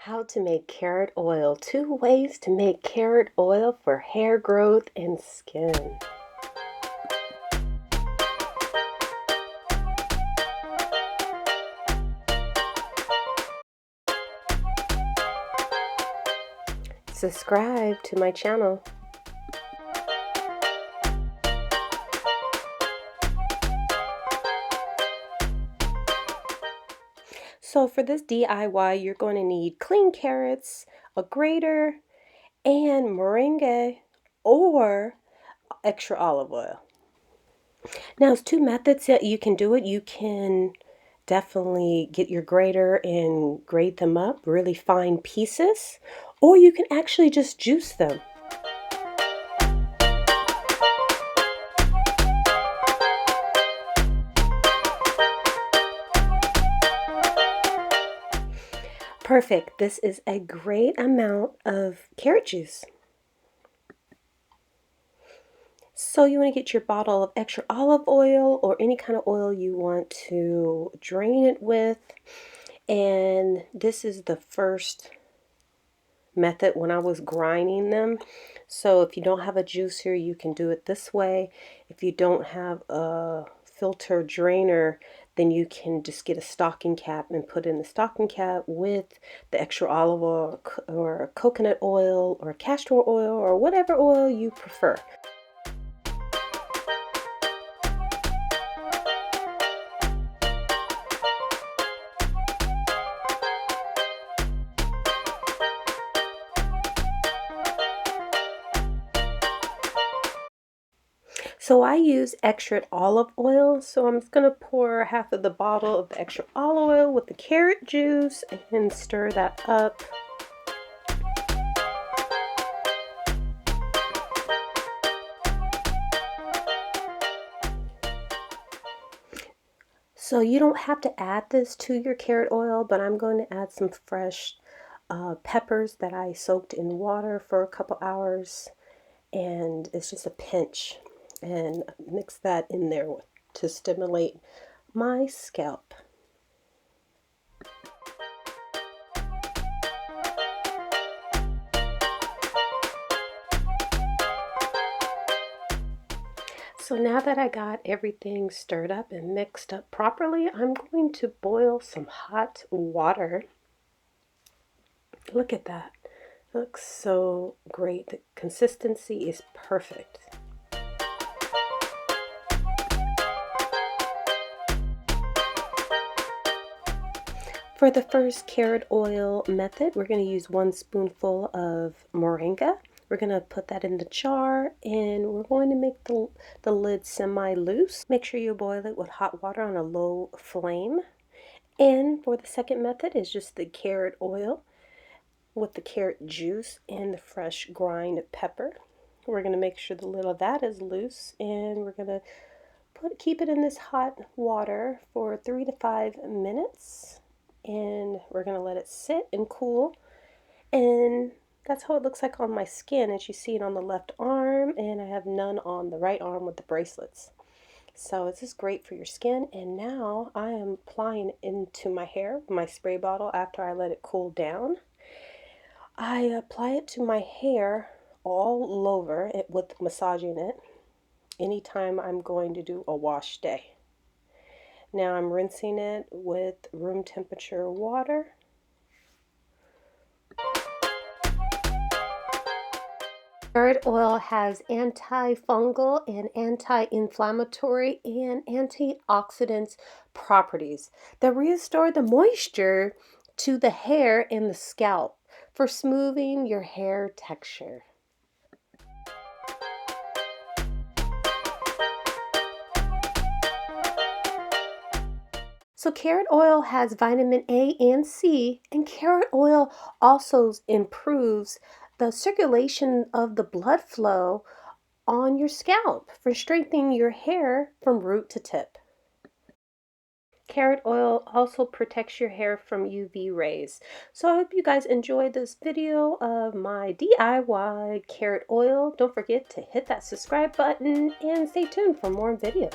How to make carrot oil. 2 ways to make carrot oil for hair growth and skin. Subscribe to my channel. So for this DIY, you're going to need clean carrots, a grater, and moringa or extra olive oil. Now, there's 2 methods that you can do it. You can definitely get your grater and grate them up, really fine pieces, or you can actually just juice them. Perfect. This is a great amount of carrot juice. So you want to get your bottle of extra olive oil or any kind of oil you want to drain it with. And this is the first method when I was grinding them. So if you don't have a juicer, you can do it this way. If you don't have a filter drainer, then you can just get a stocking cap and put in the stocking cap with the extra olive oil or coconut oil or castor oil or whatever oil you prefer. So I use extra olive oil, so I'm just going to pour half of the bottle of the extra olive oil with the carrot juice and stir that up. So you don't have to add this to your carrot oil, but I'm going to add some fresh peppers that I soaked in water for a couple hours, and it's just a pinch. And mix that in there to stimulate my scalp. So now that I got everything stirred up and mixed up properly, I'm going to boil some hot water. Look at that. It looks so great. The consistency is perfect. For the first carrot oil method, we're going to use 1 spoonful of moringa. We're going to put that in the jar and we're going to make the lid semi-loose. Make sure you boil it with hot water on a low flame. And for the second method is just the carrot oil with the carrot juice and the fresh grind pepper. We're going to make sure the lid of that is loose, and we're going to keep it in this hot water for 3 to 5 minutes. And we're going to let it sit and cool, and that's how it looks like on my skin, as you see it on the left arm, and I have none on the right arm with the bracelets. So this is great for your skin. And now I am applying it into my hair, my spray bottle, after I let it cool down. I apply it to my hair all over it with massaging it anytime I'm going to do a wash day. Now I'm rinsing it with room temperature water. Carrot oil has antifungal and anti-inflammatory and antioxidant properties that restore the moisture to the hair and the scalp for smoothing your hair texture. So carrot oil has vitamin A and C, and carrot oil also improves the circulation of the blood flow on your scalp for strengthening your hair from root to tip. Carrot oil also protects your hair from UV rays. So I hope you guys enjoyed this video of my DIY carrot oil. Don't forget to hit that subscribe button and stay tuned for more videos.